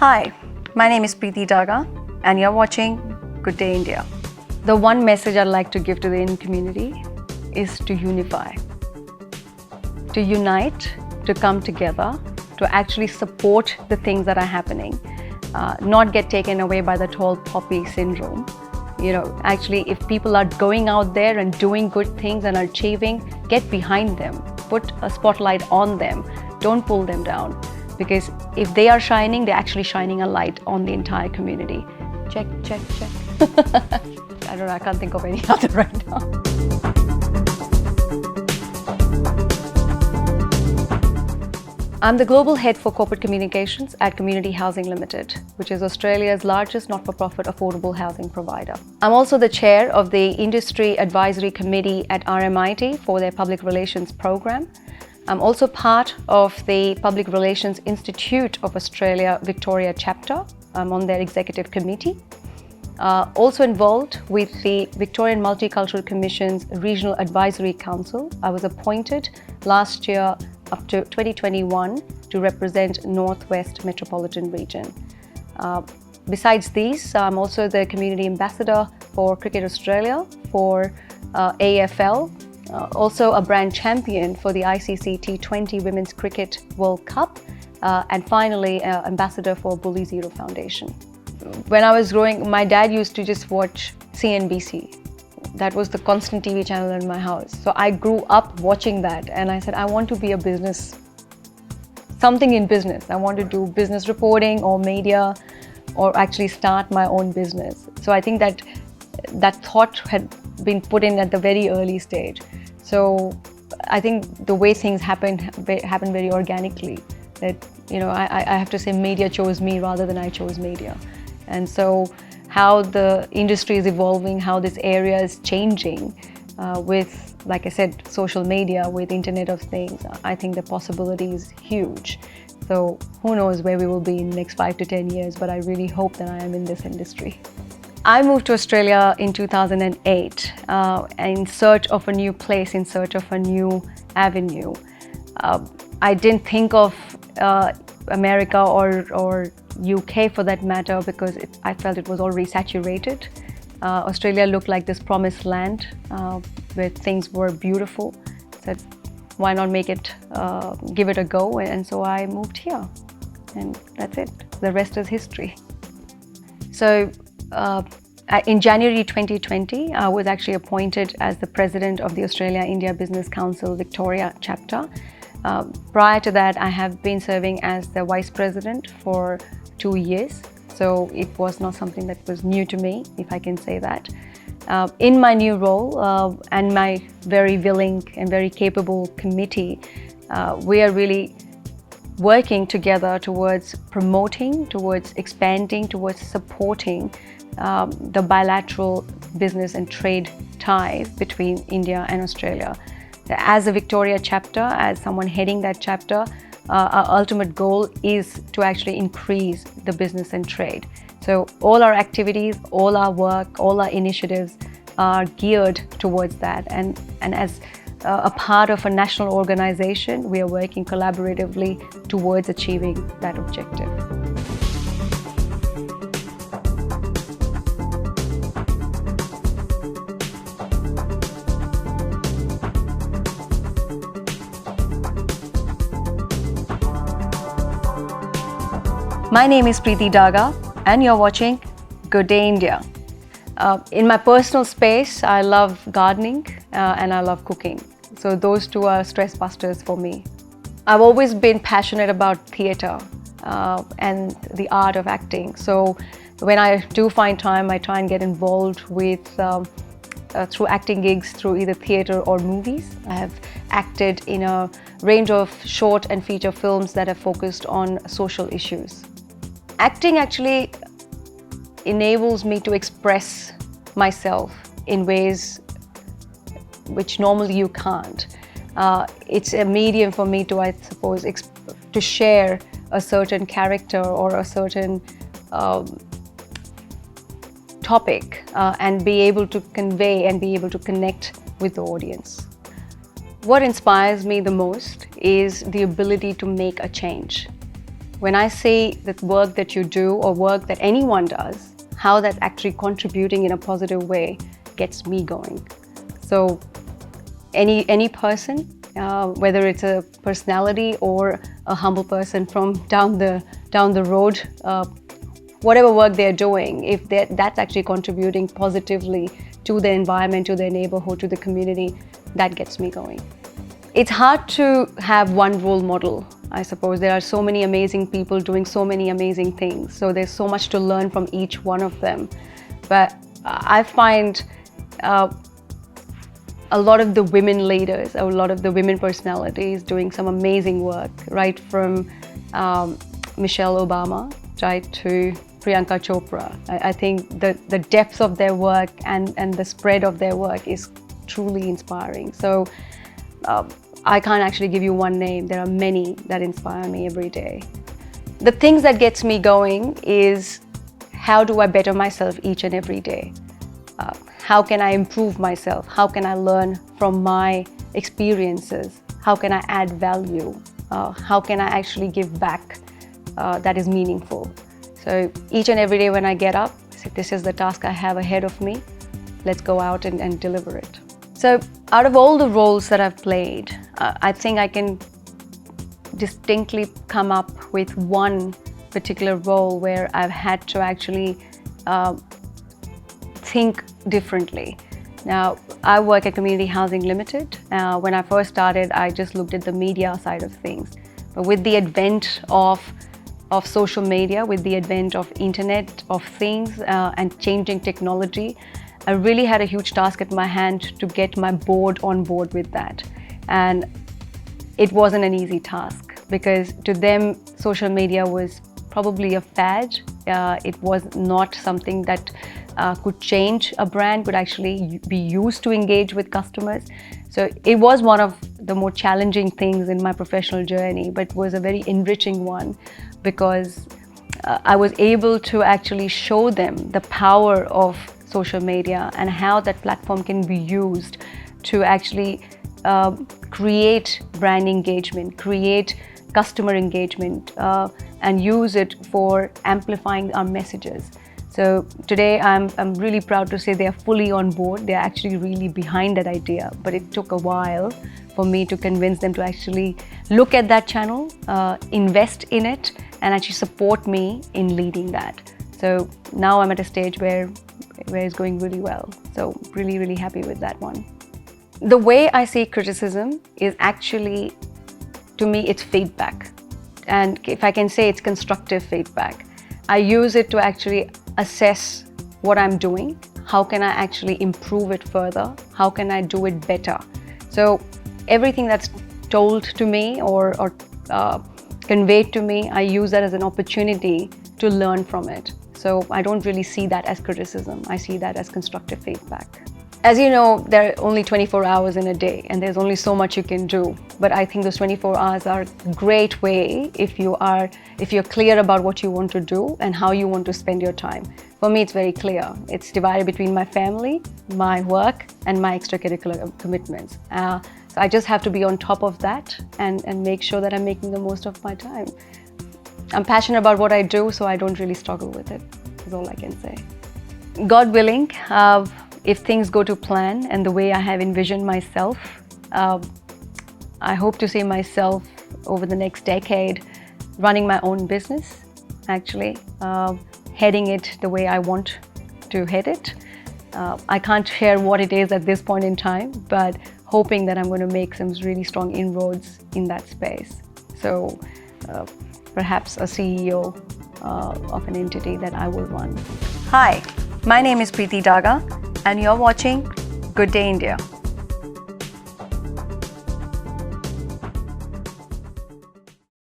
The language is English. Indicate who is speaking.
Speaker 1: Hi, my name is Preeti Daga and you're watching Good Day India. The one message I'd like to give to the Indian community is to unify, to unite, to come together, to actually support the things that are happening, not get taken away by the tall poppy syndrome. Actually, if people are going out there and doing good things and achieving, get behind them, put a spotlight on them, don't pull them down. Because if they are shining, they're actually shining a light on the entire community. Check, check, check. I don't know, I can't think of any other right now. I'm the Global Head for Corporate Communications at Community Housing Limited, which is Australia's largest not-for-profit affordable housing provider. I'm also the Chair of the Industry Advisory Committee at RMIT for their Public Relations program. I'm also part of the Public Relations Institute of Australia Victoria chapter. I'm on their executive committee. Also involved with the Victorian Multicultural Commission's Regional Advisory Council. I was appointed last year up to 2021 to represent Northwest Metropolitan Region. Besides these, I'm also the Community Ambassador for Cricket Australia, for AFL, also a brand champion for the ICC T20 Women's Cricket World Cup, and finally ambassador for Bully Zero Foundation. When I was growing, my dad used to just watch CNBC. That was the constant TV channel in my house. So I grew up watching that and I said, I want to be a business, something in business. I want to do business reporting or media or actually start my own business. So I think that thought had been put in at the very early stage. So I think the way things happen very organically. That, I have to say media chose me rather than I chose media. And so how the industry is evolving, how this area is changing with, like I said, social media, with Internet of Things, I think the possibility is huge. So who knows where we will be in the next 5 to 10 years, but I really hope that I am in this industry. I moved to Australia in 2008 in search of a new place, in search of a new avenue. I didn't think of America or UK for that matter because I felt it was already saturated. Australia looked like this promised land where things were beautiful. So why not give it a go? And so I moved here, and that's it. The rest is history. So in January 2020, I was actually appointed as the President of the Australia-India Business Council Victoria chapter. Prior to that, I have been serving as the Vice President for 2 years. So it was not something that was new to me, if I can say that. In my new role and my very willing and very capable committee, we are really working together towards promoting, towards expanding, towards supporting the bilateral business and trade ties between India and Australia. As a Victoria chapter, as someone heading that chapter, our ultimate goal is to actually increase the business and trade. So all our activities, all our work, all our initiatives are geared towards that. And as a part of a national organization, we are working collaboratively towards achieving that objective. My name is Preeti Daga and you're watching Good Day India. In my personal space, I love gardening and I love cooking. So those two are stress busters for me. I've always been passionate about theatre and the art of acting. So when I do find time, I try and get involved with through acting gigs, through either theatre or movies. I have acted in a range of short and feature films that have focused on social issues. Acting actually enables me to express myself in ways which normally you can't. It's a medium for me to, I suppose, to share a certain character or a certain topic and be able to convey and be able to connect with the audience. What inspires me the most is the ability to make a change. when I say that work that you do or work that anyone does, how that's actually contributing in a positive way gets me going. So any person, whether it's a personality or a humble person from down the road, whatever work they're doing, if that's actually contributing positively to the environment, to their neighborhood, to the community, that gets me going. It's hard to have one role model, I suppose. There are so many amazing people doing so many amazing things. So there's so much to learn from each one of them. But I find a lot of the women leaders, a lot of the women personalities doing some amazing work, right from Michelle Obama, right, to Priyanka Chopra. I think the depth of their work and the spread of their work is truly inspiring. So I can't actually give you one name. There are many that inspire me every day. The things that gets me going is, how do I better myself each and every day? How can I improve myself? How can I learn from my experiences? How can I add value? How can I actually give back that is meaningful? So each and every day when I get up, I say, this is the task I have ahead of me. Let's go out and deliver it. So out of all the roles that I've played, I think I can distinctly come up with one particular role where I've had to actually think differently. Now, I work at Community Housing Limited. When I first started, I just looked at the media side of things. But with the advent of social media, with the advent of Internet of Things and changing technology, I really had a huge task at my hand to get my board on board with that. And it wasn't an easy task, because to them, social media was probably a fad. It was not something that could change a brand, could actually be used to engage with customers. So it was one of the more challenging things in my professional journey, but was a very enriching one, because I was able to actually show them the power of social media and how that platform can be used to actually create brand engagement, create customer engagement, and use it for amplifying our messages. So today I'm really proud to say they are fully on board. They're actually really behind that idea, but it took a while for me to convince them to actually look at that channel, invest in it, and actually support me in leading that. So now I'm at a stage where it's going really well. So really, really happy with that one. The way I see criticism is actually, to me, it's feedback. And if I can say, it's constructive feedback. I use it to actually assess what I'm doing. How can I actually improve it further? How can I do it better? So everything that's told to me or conveyed to me, I use that as an opportunity to learn from it. So I don't really see that as criticism. I see that as constructive feedback. As you know, there are only 24 hours in a day, and there's only so much you can do. But I think those 24 hours are a great way if you're clear about what you want to do and how you want to spend your time. For me, it's very clear. It's divided between my family, my work, and my extracurricular commitments. So I just have to be on top of that and make sure that I'm making the most of my time. I'm passionate about what I do, so I don't really struggle with it, is all I can say. God willing, if things go to plan and the way I have envisioned myself, I hope to see myself over the next decade running my own business, actually, heading it the way I want to head it. I can't share what it is at this point in time, but hoping that I'm going to make some really strong inroads in that space. So perhaps a CEO of an entity that I will run. Hi, my name is Preeti Daga, and you're watching Good Day India.